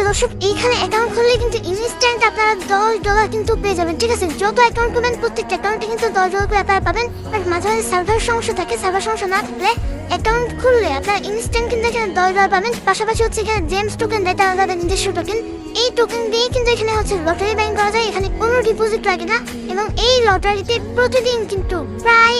দর্শক, এইখানে অ্যাকাউন্ট খুললে কিন্তু ইনস্ট্যান্ট আপনারা $10 কিন্তু পেয়ে যাবেন। ঠিক আছে, যত অ্যাকাউন্ট করবেন প্রত্যেকটা অ্যাকাউন্টে কিন্তু $10 করে আপনারা পাবেন। বাট মাঝে মাঝে সার্ভার সমস্যা থাকে, সার্ভার সমস্যা না থাকলে অ্যাকাউন্ট খুললে আপনারা ইনস্ট্যান্ট কিন্তু এখানে $10 পাবেন। পাশাপাশি হচ্ছে এখানে জেমস টোকেন দেয়, তারা তাদের নিজস্ব টোকেন। এই টোকেন দিয়ে কিন্তু এখানে হচ্ছে লটারি বাইং করা যায়। এখানে কোনো ডিপোজিট লাগে না এবং এই লটারিতে প্রতিদিন কিন্তু প্রায়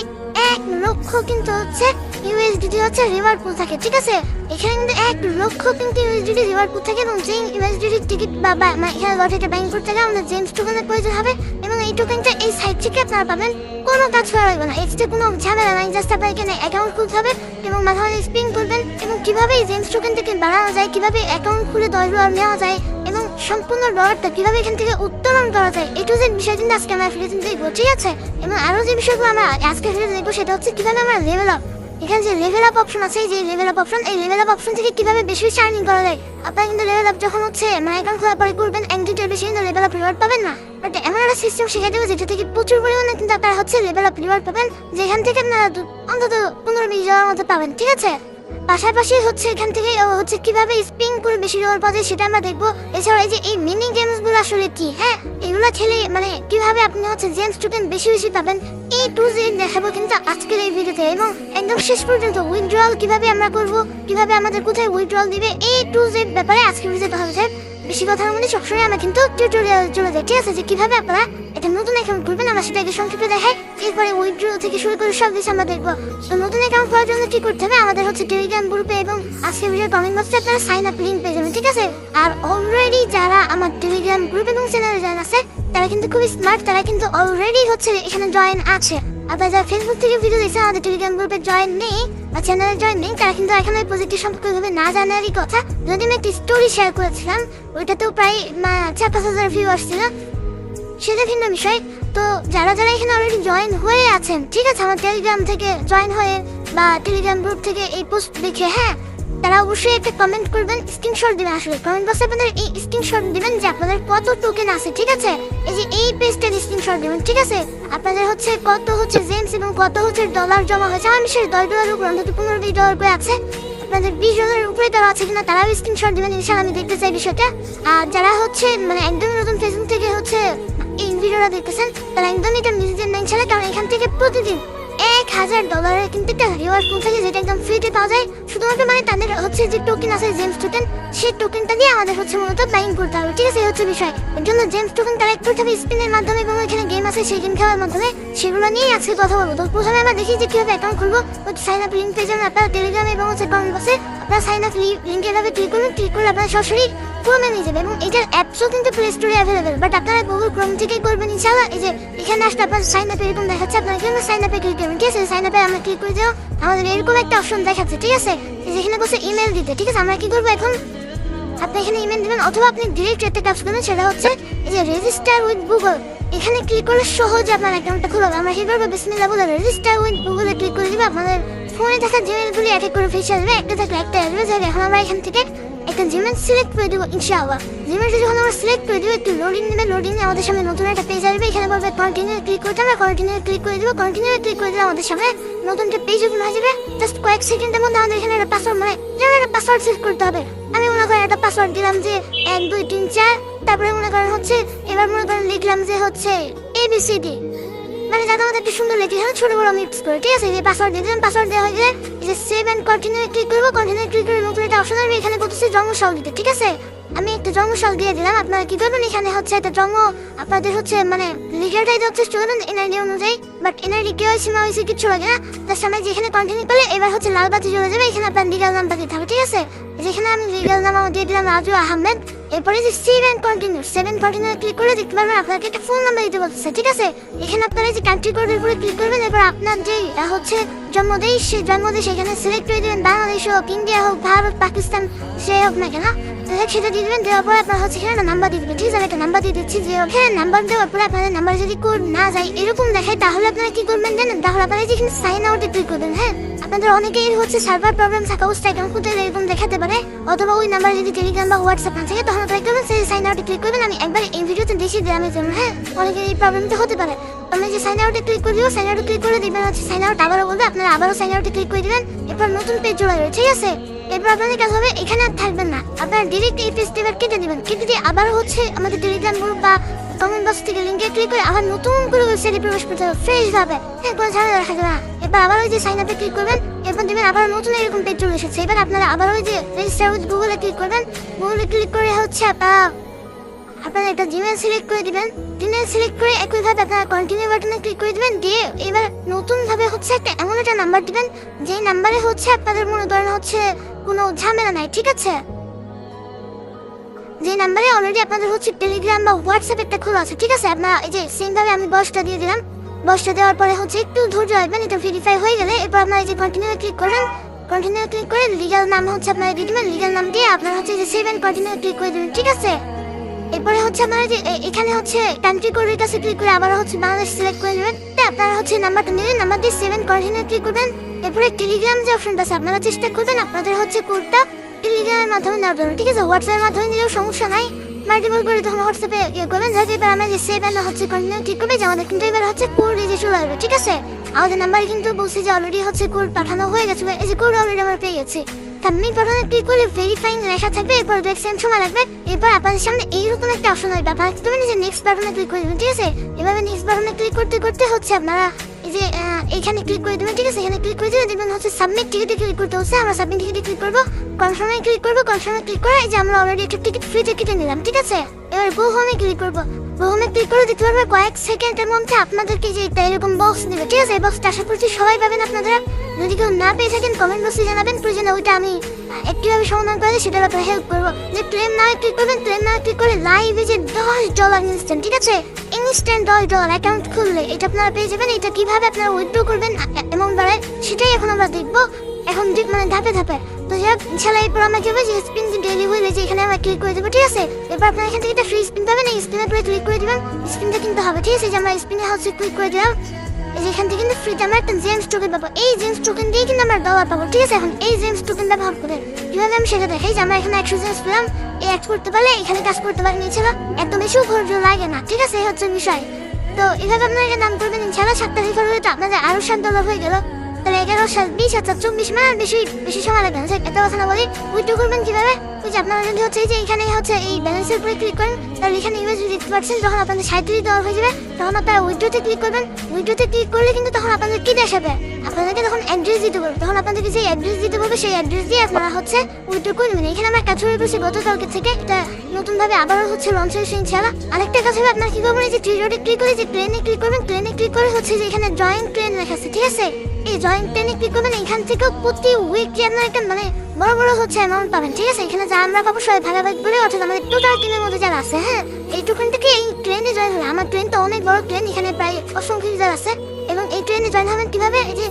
1 লক্ষ কিন্তু হচ্ছে ইউএসডিটি হচ্ছে রিওয়ার্ড পুল থাকে। ঠিক আছে, এখানে কিন্তু 1 লক্ষ কিন্তু ইউএসডিটি রিওয়ার্ড পুল থাকে এবং যেই ইউএসডিটি টিকিট বা এখানে লটারিটা ব্যাংক করতে গেলে আমাদের জেমস টোকেনের প্রয়োজন হবে এবং এই টোকেনটা এই সাইট থেকে আপনারা পাবেন। কোনো কাজ করা লাগবে না, এতে কোনো ঝামেলা নাই। জাস্ট আপনার এখানে অ্যাকাউন্ট খুলতে হবে এবং মাঝে মাঝে স্পিন করবেন এবং কিভাবে এই জেমস টোকেন থেকে বাড়ানো যায়, কিভাবে অ্যাকাউন্ট খুলে $10 নেওয়া যায় এবং সম্পূর্ণ ডলারটা কিভাবে এখান থেকে উত্তোলন করা যায়, এই টু জেড বিষয় কিন্তু আজকে আমরা ভিডিওতে দেখবো। ঠিক আছে, এবং আরও যে বিষয়গুলো আমরা আজকে ভিডিওতে দেখবো সেটা হচ্ছে কিভাবে আমরা লেভেল আপ, এখানে যে লেভেল আপ অপশন আছে, যে লেভেল আপ অপশন, এই লেভেল আপ অপশন থেকে কিভাবে বেশি বেশি আর্নিং করা যায়। আপনারা কিন্তু লেভেল আপ যখন হচ্ছে অ্যাকাউন্ট খোলার পরে করবেন, 1-2 বেশি কিন্তু লেভেল আপ রিওয়ার্ড পাবেন না। বাট এমন একটা সিস্টেম শিখে দেবো যেটা থেকে প্রচুর পরিমাণে কিন্তু আপনারা হচ্ছে লেভেল আপ রিওয়ার্ড পাবেন, যেখান থেকে আপনারা অন্তত 15-20 মতো পাবেন। ঠিক আছে, পাশাপাশি হচ্ছে এখান থেকে হচ্ছে কিভাবে স্পিন করে বেশি ডলার পাওয়া যায় সেটা আমরা দেখবো। এছাড়া এই যে এই মিনি গেমস গুলো আসলে কি, হ্যাঁ এগুলো খেলে মানে কিভাবে আপনি হচ্ছে জেমস টোকেন বেশি বেশি পাবেন, এই টু জেড দেখাবো কিন্তু আজকের এই ভিডিওতে। এবং একদম শেষ পর্যন্ত উইথড্রল কিভাবে আমরা করবো, কিভাবে আমাদের কোথায় উইথড্রল দিবে, এই টু জেড ব্যাপারে আজকের ভিডিওতে কথা হচ্ছে। বেশি কথার মধ্যে সবসময় আমরা কিন্তু টিউটোরিয়াল চলে যাই। ঠিক আছে, যে কিভাবে আপনারা এটা নতুন অ্যাকাউন্ট করবেন আমরা সেটাকে সংক্ষেপে দেখাই, এরপরে উইথড্র থেকে শুরু করে সব কিছু আমরা দেখবো। তো নতুন অ্যাকাউন্ট করার জন্য কি করতে হবে, আমাদের হচ্ছে টেলিগ্রাম গ্রুপে এবং আজকের ভিডিওর কমেন্ট বক্সে আপনারা সাইন আপ লিঙ্ক পেয়ে যাবেন। ঠিক আছে, আর অলরেডি যারা আমার টেলিগ্রাম গ্রুপ এবং চ্যানেলে জয়েন আছে তারা কিন্তু খুবই স্মার্ট, তারা কিন্তু অলরেডি হচ্ছে এখানে জয়েন আছে। আপনারা যারা ফেসবুক থেকে ভিডিও দেখছেন আমাদের টেলিগ্রাম গ্রুপে জয়েন নেই বা চ্যানেলে জয়েন নেই, তারা কিন্তু এখানে প্রজেক্টের সম্পর্কে ভাবে না জানারই কথা। যদি আমি একটি স্টোরি শেয়ার করেছিলাম, ওইটাতেও প্রায় 4-5 হাজার ভিউ আসছিল, সেটা ভিন্ন বিষয়। তো যারা যারা এখানে অলরেডি জয়েন হয়ে আছেন, ঠিক আছে, আমার টেলিগ্রাম থেকে জয়েন হয়ে বা টেলিগ্রাম গ্রুপ থেকে এই পোস্ট দেখে, হ্যাঁ তারা অবশ্যই একটা কমেন্ট করবেন, স্ক্রিনশট দিবেন। আসলে কমেন্ট বক্সে আপনাদের এই স্ক্রিনশট দিবেন যে আপনাদের কত টোকেন আছে। ঠিক আছে, এই যে এই পেজটার স্ক্রিনশট দিবেন। ঠিক আছে, আপনাদের হচ্ছে কত হচ্ছে জেমস এবং কত হচ্ছে ডলার জমা হয়েছে। আমার বিষয়ে $10 উপর অন্তত $15-20 করে আছে। আপনাদের $20 উপরে তারা আছে কিনা তারাও স্ক্রিনশট দিবেন, ইনশাআল্লাহ আমি দেখতে চাই বিষয়টা। আর যারা হচ্ছে মানে একদমই নতুন ফেসবুক থেকে হচ্ছে এই ভিডিওটা দেখতেছেন তারা একদমই এটা মিস দেন না ইনশাআল্লাহ, কারণ এখান থেকে প্রতিদিন $1000 কিন্তু একটা রিওয়ার্ড পুল থাকে যেটা একদম ফ্রিতে পাওয়া যায়। শুধুমাত্র মানে তাদের হচ্ছে যে টোকেন আছে জেমস টোকেন, সেই টোকেনটা দিয়ে আমাদের হচ্ছে মূলত বাইং করতে হবে। ঠিক আছে, এই হচ্ছে বিষয়। এর জন্য জেমস টোকেন কালেক্ট করতে হবে স্পিনের মাধ্যমে এবং এখানে গেম আছে সেই গেম খেলার মাধ্যমে, সেগুলো নিয়েই আজকে কথা বলবো। তো প্রথমে আমরা দেখি যে কিভাবে অ্যাকাউন্ট খুলবো। হচ্ছে সাইন আপ লিঙ্ক পেয়ে যাবেন আপনারা টেলিগ্রামে এবং হচ্ছে কমেন্ট বক্সে। আপনারা সাইন আপ লিঙ্কে এভাবে ক্লিক করবেন, ক্লিক করলে আপনারা সরাসরি ক্রোমে নিয়ে যাবে এবং এটার অ্যাপসও কিন্তু প্লে স্টোরে অ্যাভেলেবেল, বাট আপনারা গুগল ক্রোম থেকেই করবেন ইনশাআল্লাহ। এই যে এখানে আসলে আপনার সাইন আপে এরকম দেখাচ্ছে, আপনারা এখানে সাইন আপে ক্লিক করবেন। ঠিক আছে, সাইন আপে আমরা ক্লিক করে দেবো, আমাদের এরকম একটা অপশন দেখাচ্ছে। ঠিক আছে, যেখানে বসে ইমেল দিতে। ঠিক আছে, আমরা কি করবো এখন, আপনি এখানে ইমেল দিবেন অথবা আপনি ডিরেক্ট একটা কাজ করবেন, সেটা হচ্ছে এই যে রেজিস্টার উইথ গুগল, এখানে ক্লিক করলে সহজে আপনার অ্যাকাউন্টটা খুলবে। আমরা কি করবো, বিসমিল্লাহ বলে রেজিস্টার উইথ গুগলে ক্লিক করে দিবে। আপনাদের ফোনে থাকা জিমেলগুলি এক এক করে ফেসে আসবে, একটা থাকলে একটা আসবে। যাই এখন আমরা এখান থেকে একটা জিমেল সিলেক্ট করে দেবো ইনশাআল্লাহ। জিমেলটা যখন আমরা সিলেক্ট করে দেবো একটু লোডিং নেবে, লোডিং নিয়ে আমাদের সামনে নতুন একটা পেজ আসবে। এখানে বলবে কন্টিনিউ ক্লিক করতে, আমরা কন্টিনিউ ক্লিক করে দেবো। কন্টিনিউ ক্লিক করে দিলে আমাদের সামনে নতুন একটা পেজ ওপেন হয়ে যাবে। জাস্ট কয়েক সেকেন্ডের মধ্যে আমাদের এখানে একটা পাসওয়ার্ড মানে যেমন একটা পাসওয়ার্ড সেট করতে হবে। আমি মনে করেন একটা পাসওয়ার্ড দিলাম যে 1 2 3 4, তারপরে মনে করেন হচ্ছে এবার মনে করেন লিখলাম যে হচ্ছে ABCD, মানে যাতে আমাদের একটু সুন্দর লেখে ছোট বড় মিক্স করে। ঠিক আছে, যে পাসওয়ার্ড দিয়ে দিলাম, পাসওয়ার্ড দেওয়া হয়ে গেলে এই যে সেভ অ্যান্ড কন্টিনিউ ক্লিক করবো। কন্টিনিউ ক্লিক করে নতুন একটা অপশন আসবে, এখানে বলতেছে জন্মসাল দিতে। ঠিক আছে, আমি একটা জন্মসাল দিয়ে দিলাম। আপনারা কি করবেন, এখানে হচ্ছে একটা আপনাদের হচ্ছে মানে লিগালটাই হচ্ছে স্টুডেন্ট এনআইডি অনুযায়ী, বাট এনআইডি কেওয়াইসি মাওয়াইসি কিছু লাগে না। তার সামনে যেখানে কন্টিনিউ করলে এবার হচ্ছে লাল বাতি জ্বলে যাবে, এখানে আপনার লিগাল নামটা দিতে হবে। ঠিক আছে, যেখানে আমি লিগাল নাম দিয়ে দিলাম রাজু আহমেদ। এরপরে যে সেভ অ্যান্ড কন্টিনিউ ক্লিক করে দেখতে পারবেন আপনাকে একটা ফোন নাম্বার দিতে বলতেছে। ঠিক আছে, এখানে আপনারা যে কান্ট্রি কোডের উপরে ক্লিক করবেন, এরপর আপনার যে হচ্ছে জন্মদেশ, সেই জন্মদেশ এখানে সিলেক্ট করে দেবেন, বাংলাদেশ হোক, ইন্ডিয়া হোক, ভারত, পাকিস্তান, সে হোক না কেন, সেটা দিয়ে দেবেন। দেওয়ার পরে আপনার হচ্ছে এখানে নাম্বার দিয়ে দেবেন। ঠিক আছে, আমি একটা নাম্বার দিয়ে দিচ্ছি। যে এখানে নাম্বার দেওয়ার পরে আপনাদের নাম্বার যদি কোড না যায় এরকম দেখায়, তাহলে আপনারা কি করবেন জানেন, তাহলে আপনারা যেখানে সাইন আউটে ক্লিক করবেন। হ্যাঁ, আপনাদের অনেকেই হচ্ছে সার্ভার প্রবলেম থাকা অবস্থায় অ্যাকাউন্ট খুলতে এরকম দেখাতে পারে, অথবা ওই নাম্বার যদি টেলিগ্রাম বা হোয়াটসঅ্যাপ না থাকে তখন আপনারা করবেন সেই সাইন আউটে ক্লিক করবেন। আমি একবার এই ভিডিওতে দেখিয়ে দিলাম এর জন্য। হ্যাঁ, অনেকের এই প্রবলেমটা হতে পারে। আমি যে সাইন আউটে ক্লিক করে দিব, সাইন আউটে ক্লিক করে দিবেন হচ্ছে সাইন আউট আবারও বলবে, আপনারা আবারও সাইন আউটে ক্লিক করে দিবেন। এরপর নতুন পেজ চলে যাবে। ঠিক আছে, এরপর আপনাদের কাজ হবে এখানে আর থাকবেন না, আপনারা ডিরেক্ট এই পেজটি এবার কেটে দিবেন। কেটে দিয়ে আবার হচ্ছে আমাদের টেলিগ্রাম গ্রুপ বা কমেন্ট বক্স থেকে লিঙ্কে ক্লিক করে আবার নতুন করে ওয়েবসাইটে প্রবেশ করতে হবে ফ্রেশ ভাবে। হ্যাঁ, কোনো ঝামেলা রাখা যাবে না। এবার আবার ওই যে সাইন আপে ক্লিক করবেন, এরপর দিবেন আবার নতুন এরকম পেজ চলে এসেছে। এবার আপনারা আবার ওই যে রেজিস্টার উইথ গুগলে ক্লিক করবেন। গুগলে ক্লিক করে হচ্ছে আপনারা একটা জিমেল সিলেক্ট করে দিবেন। জিমেল সিলেক্ট করে একইভাবে আপনারা কন্টিনিউ বাটনে ক্লিক করে দিবেন। দিয়ে এবার নতুন ভাবে হচ্ছে এমন একটা নাম্বার দিবেন যে নাম্বারে হচ্ছে আপনাদের মনে করেন হচ্ছে কোনো ঝামেলা নাই, ঠিক আছে? যে নাম্বারে অলরেডি আপনাদের হচ্ছে টেলিগ্রাম বা হোয়াটসঅ্যাপ একটা খোলা আছে, ঠিক আছে? আপনারা এই যে সেম ভাবে আমি বসটা দিয়ে দিলাম। বসটা দেওয়ার পরে হচ্ছে একটু ধৈর্য রাখবেন, এটা ভেরিফাই হয়ে গেলে এরপর আপনারা এই যে কন্টিনিউ ক্লিক করবেন। কন্টিনিউ ক্লিক করে লিগ্যাল নাম হচ্ছে আপনারা দিয়ে দিবেন। লিগ্যাল নাম দিয়ে আপনারা হচ্ছে যে সেভ এন্ড কন্টিনিউ ক্লিক করে দিবেন, ঠিক আছে? এরপরে হচ্ছে আপনারা যে এখানে হচ্ছে কান্ট্রি কোডের কাছে ক্লিক করে আবার হচ্ছে বাংলাদেশ সিলেক্ট করে নেবেন। আপনারা হচ্ছে নাম্বারটা নেবেন, নাম্বার দিয়ে 7 কন্টিনিউ ক্লিক করবেন। এরপরে টেলিগ্রাম যে অপশনটা আছে আপনারা চেষ্টা করবেন আপনাদের হচ্ছে কোডটা টেলিগ্রামের মাধ্যমে নেওয়ার জন্য, ঠিক আছে? হোয়াটসঅ্যাপের মাধ্যমে নিলেও সমস্যা নাই, মাল্টিপল করে তখন হোয়াটসঅ্যাপে করবেন। যাতে এবার আমরা যে সেভ এন্ড হচ্ছে কন্টিনিউ ক্লিক করবে যে আমাদের কিন্তু এবার হচ্ছে কোড এই যে চলে আসবে, ঠিক আছে? আমাদের নাম্বারে কিন্তু বলছে যে অলরেডি হচ্ছে কোড পাঠানো হয়ে গেছে, এই যে কোড অলরেডি আমরা পেয়ে গেছি। সাবমিট বাটনে ক্লিক করলে ভেরিফাইং লেখা থাকবে, এরপর সেম সময় লাগবে। এরপর আপনাদের সামনে এইরকম একটা অপশন আসবে, আপনারা তুমি যে নেক্সট বাটনে ক্লিক করে দেবেন, ঠিক আছে? এভাবে নেক্সট বাটনে ক্লিক করতে করতে হচ্ছে আপনারা এই যে এখানে ক্লিক করে দেবেন, ঠিক আছে? এখানে ক্লিক করে দিলে দেখবেন হচ্ছে সাবমিট টিকিটে ক্লিক করতে হচ্ছে। আমরা সাবমিট টিকিটে ক্লিক করবো, কনফার্মে ক্লিক করবো। কনফার্মে ক্লিক করে এই যে আমরা অলরেডি একটা টিকিট ফ্রিতে কেটে নিলাম, ঠিক আছে? এবার গো হোমে ক্লিক করবো। গো হোমে ক্লিক করে দিতে পারবে কয়েক সেকেন্ডের মধ্যে আপনাদেরকে যে একটা এরকম বক্স দেবে, ঠিক আছে? এই বক্সটা আশা করছি সবাই পাবেন আপনারা। যদি কেউ না পেয়ে থাকেন কমেন্ট বক্সে জানাবেন, প্রয়োজনে ওইটা আমি একটিভাবে সমাধান করে দিই, সেটার ব্যাপারে হেল্প করবো। যে ক্লেম নাও ক্লিক করবেন, ক্লেম নাও ক্লিক করে লাইভে যে $10 ইনস্ট্যান্ট, ঠিক আছে? ইনস্ট্যান্ট $10 অ্যাকাউন্ট খুললে এটা আপনারা পেয়ে যাবেন। এটা কিভাবে আপনারা উইথড্র করবেন অ্যামাউন্ট বাড়ায় সেটাই এখন আমরা দেখবো, এখন মানে ধাপে ধাপে। তো যাক ইনশাল্লাহ এরপর আমরা কি হবে যে স্পিন ডেইলি হইলে যে এখানে আমরা ক্লিক করে দেবো, ঠিক আছে? এরপর আপনারা এখান থেকে একটা ফ্রি স্পিন পাবেন, এই স্পিনের পরে ক্লিক করে দিবেন। স্পিনটা কিন্তু হবে, ঠিক আছে? যে আমরা স্পিনে হচ্ছে ক্লিক করে দিলাম, এই যে এখান থেকে কিন্তু ফ্রিতে আমরা একটা জেমস টোকেন পাবো। এই জেমস টোকেন দিয়ে কিন্তু আমরা $1 পাবো, ঠিক আছে? এখন এই জেমস টোকেন ব্যবহার করে কিভাবে আমি সেটা দেখাই। যে আমরা এখানে 100 জেমস পেলাম, এই অ্যাড করতে পারলে এখানে কাজ করতে পারেন, এছাড়া এত বেশিও খরচ লাগে না, ঠিক আছে? এই হচ্ছে বিষয়। তো এভাবে আপনারা নাম করবেন ইনশাআল্লাহ। 7 তারিখ হলে তো আপনাদের আরো $7 হয়ে গেল, তাহলে 11, 7, 20, 24 মানে বেশি সময় লাগবে না। এত কথা না বলি, উইথড্র করবেন কিভাবে? ওই যে আপনারা যদি হচ্ছে এই যে এখানে হচ্ছে এই ব্যালেন্সের উপরে ক্লিক করেন, তাহলে এখানে ইউএসডি দেখতে পাচ্ছেন। যখন আপনাদের $37 হয়ে যাবে তখন আপনারা উইথড্রোতে ক্লিক করবেন। উইথড্রোতে ক্লিক করলে কিন্তু তখন আপনাদের কি দেখাবে? আপনাদেরকে তখন অ্যাড্রেস দিতে বলবে। তখন আপনাদেরকে যে অ্যাড্রেস দিতে বলবে সেই অ্যাড্রেস দিয়ে আপনারা হচ্ছে উইথড্র করে নেবেন। এখানে আমরা কাজ শুরু করছি গতকালকে থেকে, এটা নতুনভাবে আবারও হচ্ছে লঞ্চ হয়েছে ইনশাআল্লাহ। আরেকটা কাজ হবে, আপনারা কি করবেন? এই যে থ্রি ডটে ক্লিক করে যে ট্রেনে ক্লিক করবেন। ট্রেনে ক্লিক করে হচ্ছে যে এখানে জয়েন ট্রেন লেখা আছে, ঠিক আছে? এই জয়েন ট্রেনে ক্লিক করবেন। এখান থেকেও প্রতি উইকলি আপনারা একটা মানে বড় বড় হচ্ছে অ্যামাউন্ট পাবেন, ঠিক আছে? এখানে যা আমরা পাবো সবাই ভাগাভাগি করে, অর্থাৎ আমাদের টোটাল টিমের মধ্যে যারা আছে, হ্যাঁ, এই টোকেন থেকে এই ট্রেনে জয়েন হবে। আমার ট্রেন তো অনেক বড় ট্রেন, এখানে প্রায় অসংখ্য ইউজার আছে। এবং এই ট্রেনে জয়েন হবেন কিভাবে? এই যে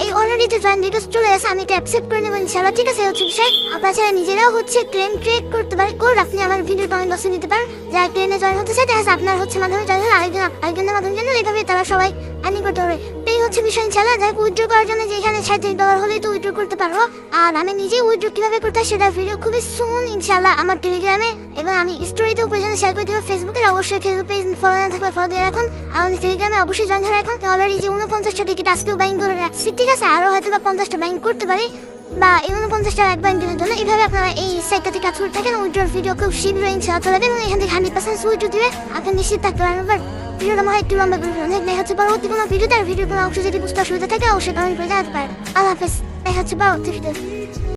এই অলরেডি যে জয়েন ডিটেলস চলে আসে, আমি এটা অ্যাকসেপ্ট করে নেবো ইনশাআল্লাহ, ঠিক আছে? হচ্ছে বিষয়। আপনারা চাইলে নিজেরাও হচ্ছে ট্রেন ক্রিয়েট করতে পারেন। কোড আপনি আমার ভিডিও কমেন্ট বক্সে নিতে পারেন। যারা ট্রেনে জয়েন হতে চায় দেখা আপনার হচ্ছে মাধ্যমে জয়েন হলে আরেকজনের মাধ্যমে জন্য এইভাবে তারা সবাই আর্নিং করতে পারবে। এই হচ্ছে বিষয় ইনশাআল্লাহ। যাই উইথড্র করার জন্য যে এখানে $37 হলেই তো উইথড্র করতে পারবো। আর আমি নিজেই উইথড্র কিভাবে করতে হয় সেটা ভিডিও খুবই সুন ইনশাআল্লাহ আমার টেলিগ্রামে, এবং আমি স্টোরিতেও পর্যন্ত শেয়ার করে দেবো। ফেসবুকে অবশ্যই ফেসবুক পেজ ফলো না থাকবে ফলো দিয়ে রাখুন। আর আমি টেলিগ্রামে অবশ্যই জয়েন করে রাখুন। অলরেডি যে 49টা টিকিট আজকেও বাইং করে রাখছি, ঠিক আছে? আরও হয়তো বা 50টা বাইং করতে পারি, বা এই 49টা এক বাইং দিনের জন্য। এইভাবে আপনারা এই সাইটটা থেকে কাজ করে থাকেন। উইথড্রর ভিডিও খুব শীঘ্রই ইনশাআল্লাহ চলে যাবে, এবং এখান থেকে 100% উইথড্র দিবে। আপনি নিশ্চিত থাকতে পারেন। এবার ভিডিওটা আমার একটু লম্বা করে ফেলুন। দেখা হচ্ছে পরবর্তী কোনো ভিডিওতে। আর ভিডিওর কোনো অংশ যদি বুঝতে অসুবিধা থাকে অবশ্যই কমেন্ট করে জানাতে পারেন। আল্লাহ হাফেজ, দেখা হচ্ছে পরবর্তী ভিডিও।